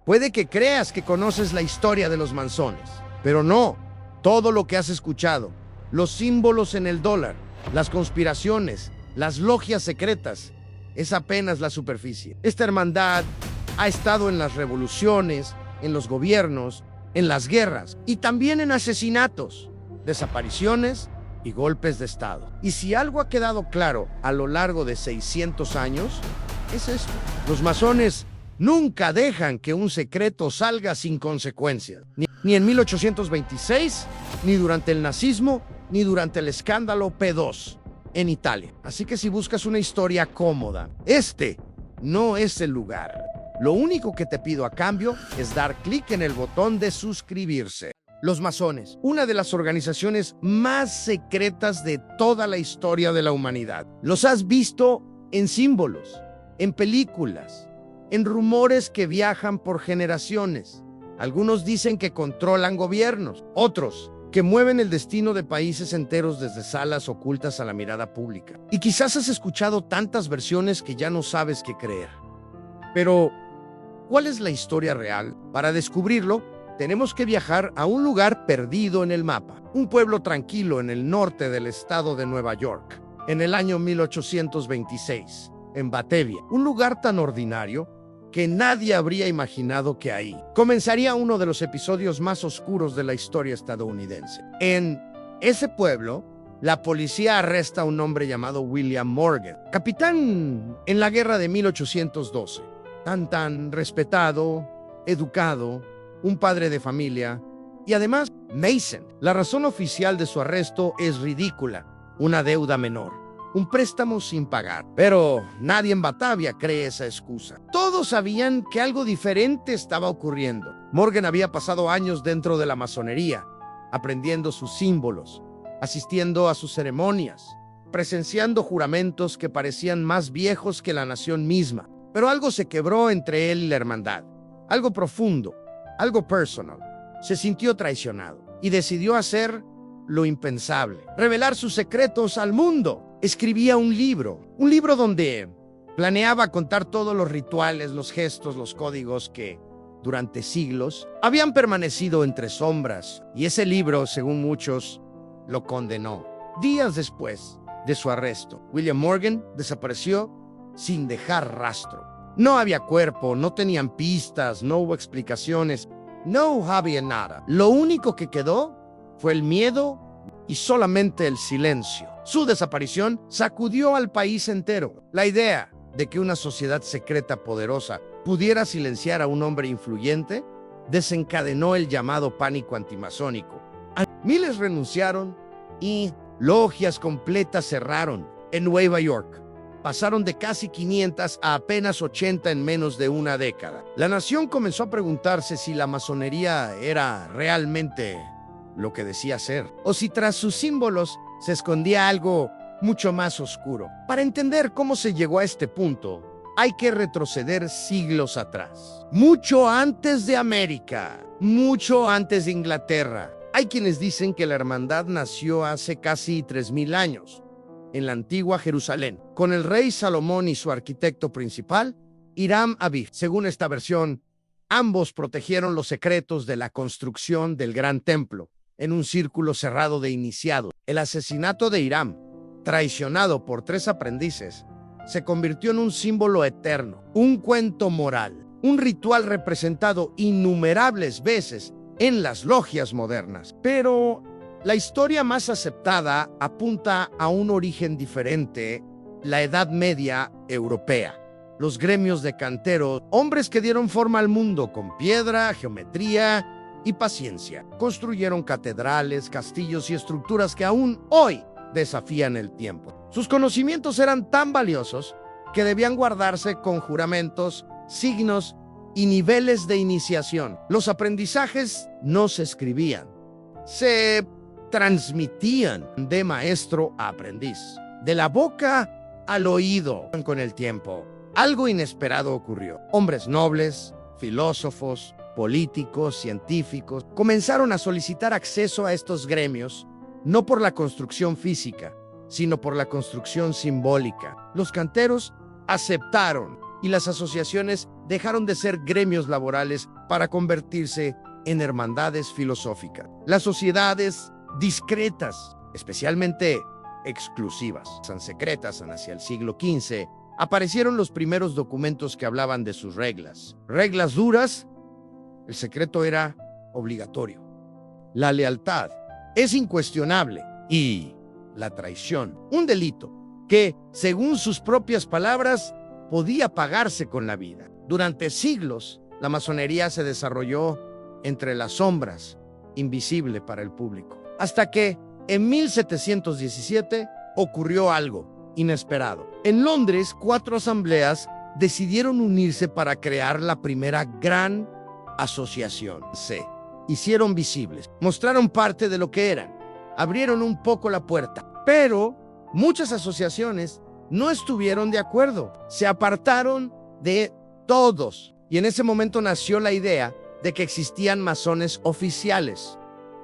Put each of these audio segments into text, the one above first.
Puede que creas que conoces la historia de los masones, pero no. Todo lo que has escuchado, los símbolos en el dólar, las conspiraciones, las logias secretas, es apenas la superficie. Esta hermandad ha estado en las revoluciones, en los gobiernos, en las guerras y también en asesinatos, desapariciones y golpes de Estado. Y si algo ha quedado claro a lo largo de 600 años, es esto. Los masones nunca dejan que un secreto salga sin consecuencias. Ni en 1826, ni durante el nazismo, ni durante el escándalo P2 en Italia. Así que si buscas una historia cómoda, este no es el lugar. Lo único que te pido a cambio es dar clic en el botón de suscribirse. Los masones, una de las organizaciones más secretas de toda la historia de la humanidad. Los has visto en símbolos, en películas, en rumores que viajan por generaciones. Algunos dicen que controlan gobiernos, otros que mueven el destino de países enteros desde salas ocultas a la mirada pública. Y quizás has escuchado tantas versiones que ya no sabes qué creer. Pero, ¿cuál es la historia real? Para descubrirlo, tenemos que viajar a un lugar perdido en el mapa, un pueblo tranquilo en el norte del estado de Nueva York, en el año 1826, en Batavia, un lugar tan ordinario que nadie habría imaginado que ahí comenzaría uno de los episodios más oscuros de la historia estadounidense. En ese pueblo, la policía arresta a un hombre llamado William Morgan, capitán en la guerra de 1812, tan respetado, educado, un padre de familia y además Mason. La razón oficial de su arresto es ridícula, una deuda menor, un préstamo sin pagar. Pero nadie en Batavia cree esa excusa. Todos sabían que algo diferente estaba ocurriendo. Morgan había pasado años dentro de la masonería, aprendiendo sus símbolos, asistiendo a sus ceremonias, presenciando juramentos que parecían más viejos que la nación misma. Pero algo se quebró entre él y la hermandad, algo profundo, algo personal. Se sintió traicionado y decidió hacer lo impensable, revelar sus secretos al mundo. Escribía un libro donde planeaba contar todos los rituales, los gestos, los códigos que durante siglos habían permanecido entre sombras. Y ese libro, según muchos, lo condenó. Días después de su arresto, William Morgan desapareció sin dejar rastro. No había cuerpo, no tenían pistas, no hubo explicaciones, no había nada. Lo único que quedó fue el miedo y solamente el silencio. Su desaparición sacudió al país entero. La idea de que una sociedad secreta poderosa pudiera silenciar a un hombre influyente desencadenó el llamado pánico antimasónico. Miles renunciaron y logias completas cerraron. En Nueva York pasaron de casi 500 a apenas 80 en menos de una década. La nación comenzó a preguntarse si la masonería era realmente lo que decía ser, o si tras sus símbolos se escondía algo mucho más oscuro. Para entender cómo se llegó a este punto, hay que retroceder siglos atrás. Mucho antes de América, mucho antes de Inglaterra. Hay quienes dicen que la hermandad nació hace casi 3000 años, en la antigua Jerusalén, con el rey Salomón y su arquitecto principal, Hiram Abib. Según esta versión, ambos protegieron los secretos de la construcción del gran templo, en un círculo cerrado de iniciados. El asesinato de Hiram, traicionado por 3 aprendices, se convirtió en un símbolo eterno, un cuento moral, un ritual representado innumerables veces en las logias modernas. Pero la historia más aceptada apunta a un origen diferente: la Edad Media europea. Los gremios de canteros, hombres que dieron forma al mundo con piedra, geometría y paciencia, construyeron catedrales, castillos y estructuras que aún hoy desafían el tiempo. Sus conocimientos eran tan valiosos que debían guardarse con juramentos, signos y niveles de iniciación. Los aprendizajes no se escribían, se transmitían de maestro a aprendiz, de la boca al oído. Con el tiempo, algo inesperado ocurrió. Hombres nobles, filósofos, políticos, científicos, comenzaron a solicitar acceso a estos gremios, no por la construcción física, sino por la construcción simbólica. Los canteros aceptaron y las asociaciones dejaron de ser gremios laborales para convertirse en hermandades filosóficas. Las sociedades discretas, especialmente exclusivas, tan secretas hacia el siglo XV, aparecieron los primeros documentos que hablaban de sus reglas. Reglas duras, el secreto era obligatorio. La lealtad es incuestionable y la traición, un delito que, según sus propias palabras, podía pagarse con la vida. Durante siglos, la masonería se desarrolló entre las sombras, invisible para el público. Hasta que, en 1717, ocurrió algo inesperado. En Londres, 4 asambleas decidieron unirse para crear la primera gran asociación. Se hicieron visibles, mostraron parte de lo que eran, abrieron un poco la puerta. Pero muchas asociaciones no estuvieron de acuerdo, se apartaron de todos. Y en ese momento nació la idea de que existían masones oficiales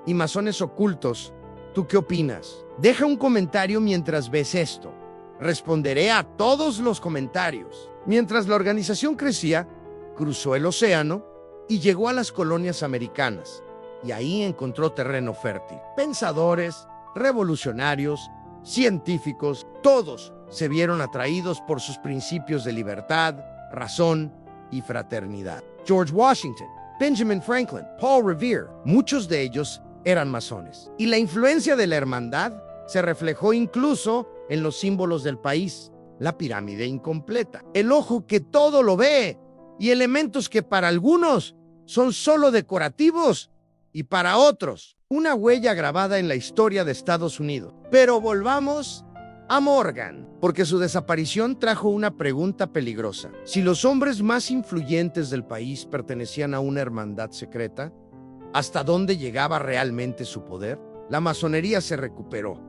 y masones ocultos. ¿Tú qué opinas? Deja un comentario mientras ves esto. Responderé a todos los comentarios. Mientras la organización crecía, cruzó el océano y llegó a las colonias americanas. Y ahí encontró terreno fértil. Pensadores, revolucionarios, científicos, todos se vieron atraídos por sus principios de libertad, razón y fraternidad. George Washington, Benjamin Franklin, Paul Revere, muchos de ellos eran masones. Y la influencia de la hermandad se reflejó incluso en los símbolos del país. La pirámide incompleta, el ojo que todo lo ve y elementos que para algunos son solo decorativos y para otros una huella grabada en la historia de Estados Unidos. Pero volvamos a Morgan, porque su desaparición trajo una pregunta peligrosa. Si los hombres más influyentes del país pertenecían a una hermandad secreta, ¿hasta dónde llegaba realmente su poder? La masonería se recuperó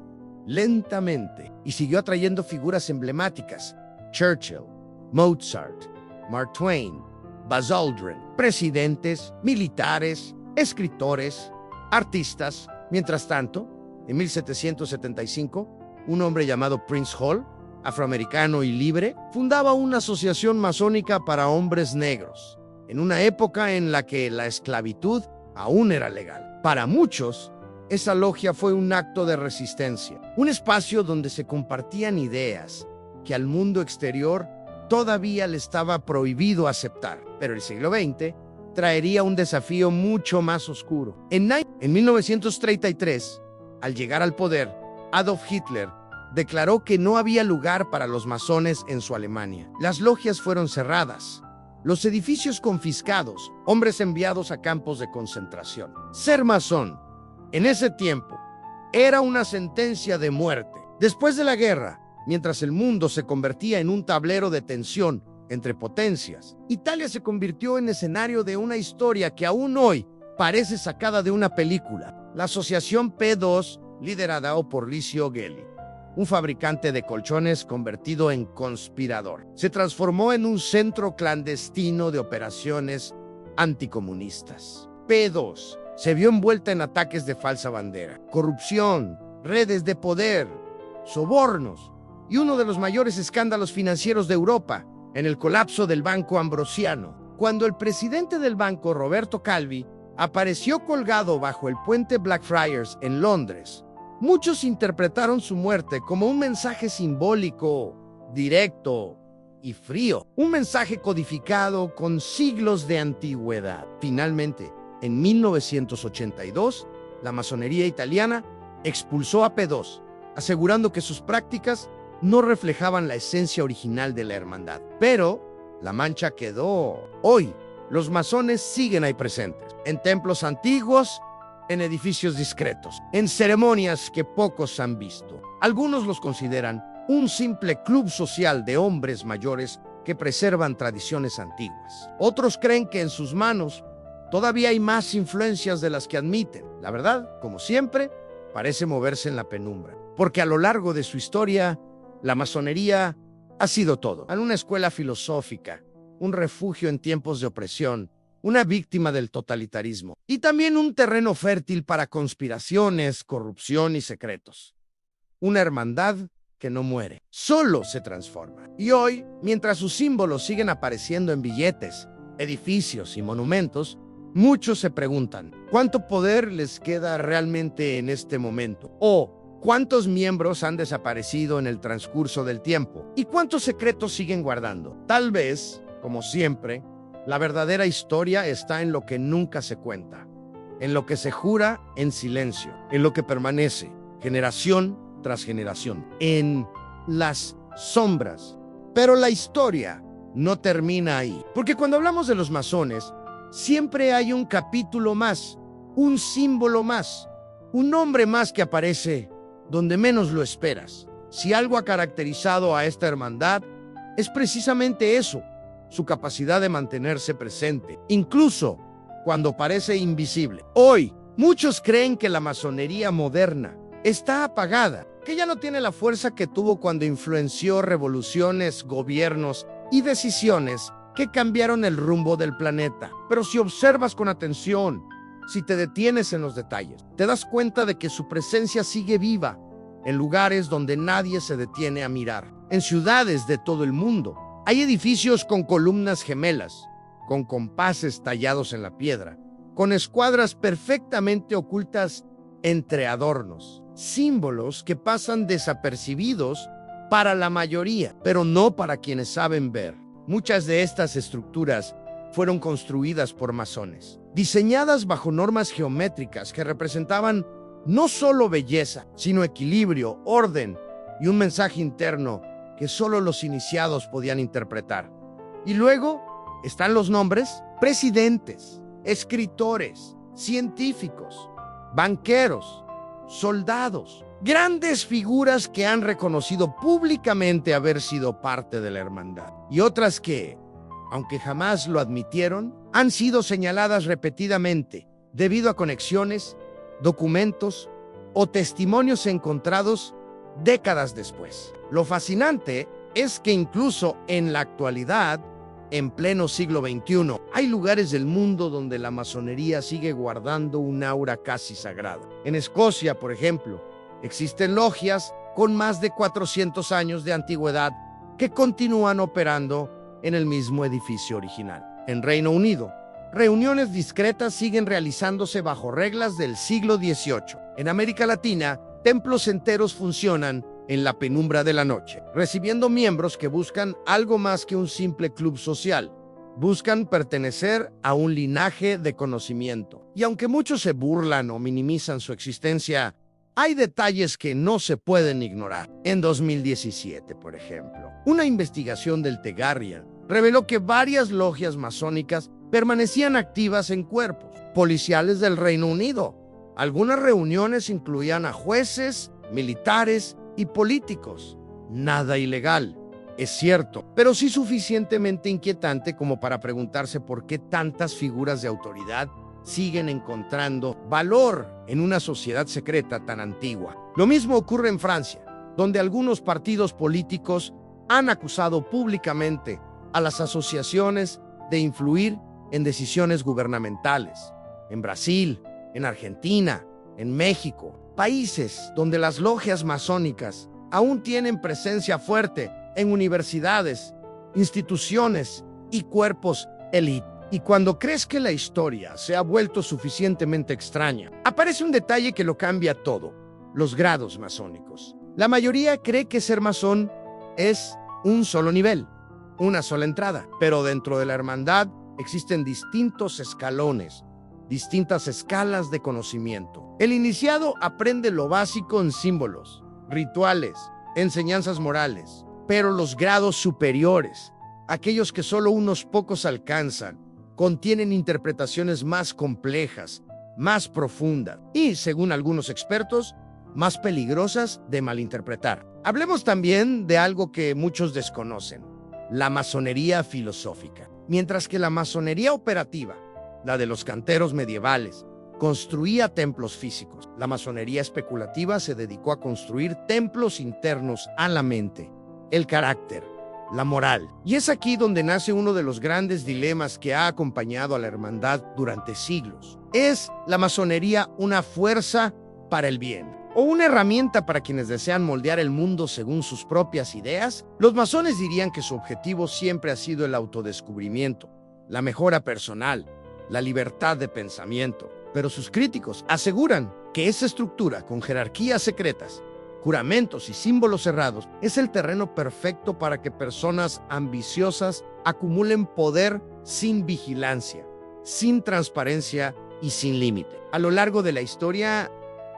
lentamente y siguió atrayendo figuras emblemáticas: Churchill, Mozart, Mark Twain, Buzz Aldrin, presidentes, militares, escritores, artistas. Mientras tanto, en 1775, un hombre llamado Prince Hall, afroamericano y libre, fundaba una asociación masónica para hombres negros, en una época en la que la esclavitud aún era legal. Para muchos, esa logia fue un acto de resistencia, un espacio donde se compartían ideas que al mundo exterior todavía le estaba prohibido aceptar. Pero el siglo XX traería un desafío mucho más oscuro. En 1933, al llegar al poder, Adolf Hitler declaró que no había lugar para los masones en su Alemania. Las logias fueron cerradas, los edificios confiscados, hombres enviados a campos de concentración. Ser masón, en ese tiempo, era una sentencia de muerte. Después de la guerra, mientras el mundo se convertía en un tablero de tensión entre potencias, Italia se convirtió en escenario de una historia que aún hoy parece sacada de una película. La asociación P2, liderada por Licio Gelli, un fabricante de colchones convertido en conspirador, se transformó en un centro clandestino de operaciones anticomunistas. P2 se vio envuelta en ataques de falsa bandera, corrupción, redes de poder, sobornos y uno de los mayores escándalos financieros de Europa, en el colapso del Banco Ambrosiano. Cuando el presidente del banco, Roberto Calvi, apareció colgado bajo el puente Blackfriars en Londres, muchos interpretaron su muerte como un mensaje simbólico, directo y frío, un mensaje codificado con siglos de antigüedad. Finalmente, en 1982, la masonería italiana expulsó a P2, asegurando que sus prácticas no reflejaban la esencia original de la hermandad. Pero la mancha quedó. Hoy, los masones siguen ahí presentes, en templos antiguos, en edificios discretos, en ceremonias que pocos han visto. Algunos los consideran un simple club social de hombres mayores que preservan tradiciones antiguas. Otros creen que en sus manos todavía hay más influencias de las que admiten. La verdad, como siempre, parece moverse en la penumbra, porque a lo largo de su historia, la masonería ha sido todo. Una escuela filosófica, un refugio en tiempos de opresión, una víctima del totalitarismo, y también un terreno fértil para conspiraciones, corrupción y secretos. Una hermandad que no muere, solo se transforma. Y hoy, mientras sus símbolos siguen apareciendo en billetes, edificios y monumentos, muchos se preguntan, ¿cuánto poder les queda realmente en este momento? ¿O cuántos miembros han desaparecido en el transcurso del tiempo? ¿Y cuántos secretos siguen guardando? Tal vez, como siempre, la verdadera historia está en lo que nunca se cuenta, en lo que se jura en silencio, en lo que permanece generación tras generación, en las sombras. Pero la historia no termina ahí, porque cuando hablamos de los masones, siempre hay un capítulo más, un símbolo más, un nombre más que aparece donde menos lo esperas. Si algo ha caracterizado a esta hermandad, es precisamente eso, su capacidad de mantenerse presente, incluso cuando parece invisible. Hoy, muchos creen que la masonería moderna está apagada, que ya no tiene la fuerza que tuvo cuando influenció revoluciones, gobiernos y decisiones que cambiaron el rumbo del planeta. Pero si observas con atención, si te detienes en los detalles, te das cuenta de que su presencia sigue viva en lugares donde nadie se detiene a mirar. En ciudades de todo el mundo, hay edificios con columnas gemelas, con compases tallados en la piedra, con escuadras perfectamente ocultas entre adornos, símbolos que pasan desapercibidos para la mayoría, pero no para quienes saben ver. Muchas de estas estructuras fueron construidas por masones, diseñadas bajo normas geométricas que representaban no solo belleza, sino equilibrio, orden y un mensaje interno que solo los iniciados podían interpretar. Y luego están los nombres: presidentes, escritores, científicos, banqueros, soldados, grandes figuras que han reconocido públicamente haber sido parte de la hermandad, y otras que, aunque jamás lo admitieron, han sido señaladas repetidamente debido a conexiones, documentos o testimonios encontrados décadas después. Lo fascinante es que incluso en la actualidad, en pleno siglo XXI, hay lugares del mundo donde la masonería sigue guardando un aura casi sagrada. En Escocia, por ejemplo, existen logias con más de 400 años de antigüedad que continúan operando en el mismo edificio original. En Reino Unido, reuniones discretas siguen realizándose bajo reglas del siglo XVIII. En América Latina, templos enteros funcionan en la penumbra de la noche, recibiendo miembros que buscan algo más que un simple club social. Buscan pertenecer a un linaje de conocimiento. Y aunque muchos se burlan o minimizan su existencia, hay detalles que no se pueden ignorar. En 2017, por ejemplo, una investigación del The Guardian reveló que varias logias masónicas permanecían activas en cuerpos policiales del Reino Unido. Algunas reuniones incluían a jueces, militares y políticos. Nada ilegal, es cierto, pero sí suficientemente inquietante como para preguntarse por qué tantas figuras de autoridad siguen encontrando valor en una sociedad secreta tan antigua. Lo mismo ocurre en Francia, donde algunos partidos políticos han acusado públicamente a las asociaciones de influir en decisiones gubernamentales. En Brasil, en Argentina, en México, países donde las logias masónicas aún tienen presencia fuerte en universidades, instituciones y cuerpos élite. Y cuando crees que la historia se ha vuelto suficientemente extraña, aparece un detalle que lo cambia todo: los grados masónicos. La mayoría cree que ser masón es un solo nivel, una sola entrada, pero dentro de la hermandad existen distintos escalones, distintas escalas de conocimiento. El iniciado aprende lo básico en símbolos, rituales, enseñanzas morales, pero los grados superiores, aquellos que solo unos pocos alcanzan, contienen interpretaciones más complejas, más profundas y, según algunos expertos, más peligrosas de malinterpretar. Hablemos también de algo que muchos desconocen: la masonería filosófica. Mientras que la masonería operativa, la de los canteros medievales, construía templos físicos, la masonería especulativa se dedicó a construir templos internos a la mente, el carácter, la moral. Y es aquí donde nace uno de los grandes dilemas que ha acompañado a la hermandad durante siglos. ¿Es la masonería una fuerza para el bien o una herramienta para quienes desean moldear el mundo según sus propias ideas, los masones dirían que su objetivo siempre ha sido el autodescubrimiento, la mejora personal, la libertad de pensamiento. Pero sus críticos aseguran que esa estructura, con jerarquías secretas, juramentos y símbolos cerrados, es el terreno perfecto para que personas ambiciosas acumulen poder sin vigilancia, sin transparencia y sin límite. A lo largo de la historia,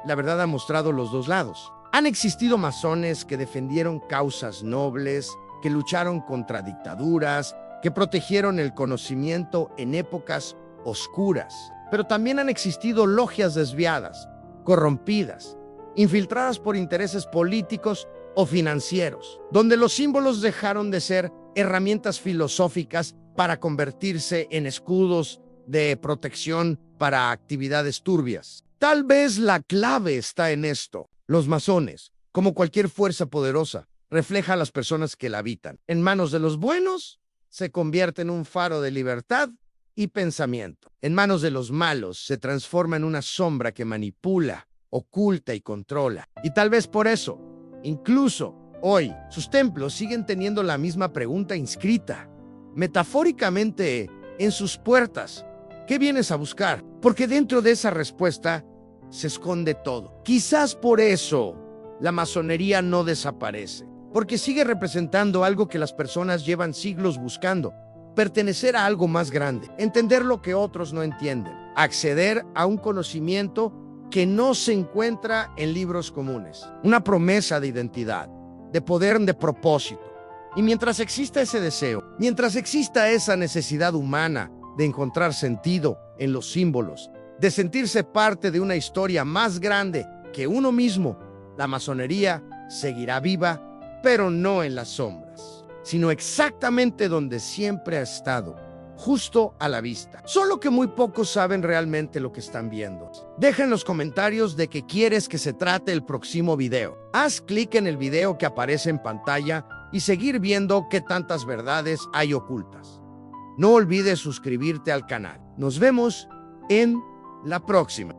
la verdad ha mostrado los dos lados. Han existido masones que defendieron causas nobles, que lucharon contra dictaduras, que protegieron el conocimiento en épocas oscuras. Pero también han existido logias desviadas, corrompidas, infiltradas por intereses políticos o financieros, donde los símbolos dejaron de ser herramientas filosóficas para convertirse en escudos de protección para actividades turbias. Tal vez la clave está en esto. Los masones, como cualquier fuerza poderosa, refleja a las personas que la habitan. En manos de los buenos, se convierte en un faro de libertad y pensamiento. En manos de los malos, se transforma en una sombra que manipula, oculta y controla. Y tal vez por eso, incluso hoy, sus templos siguen teniendo la misma pregunta inscrita, metafóricamente, en sus puertas. ¿Qué vienes a buscar? Porque dentro de esa respuesta se esconde todo. Quizás por eso la masonería no desaparece, porque sigue representando algo que las personas llevan siglos buscando: pertenecer a algo más grande, entender lo que otros no entienden, acceder a un conocimiento que no se encuentra en libros comunes, una promesa de identidad, de poder, de propósito. Y mientras exista ese deseo, mientras exista esa necesidad humana de encontrar sentido en los símbolos, de sentirse parte de una historia más grande que uno mismo, la masonería seguirá viva, pero no en las sombras, sino exactamente donde siempre ha estado, justo a la vista. Solo que muy pocos saben realmente lo que están viendo. Deja en los comentarios de qué quieres que se trate el próximo video. Haz clic en el video que aparece en pantalla y seguir viendo qué tantas verdades hay ocultas. No olvides suscribirte al canal. Nos vemos en la próxima.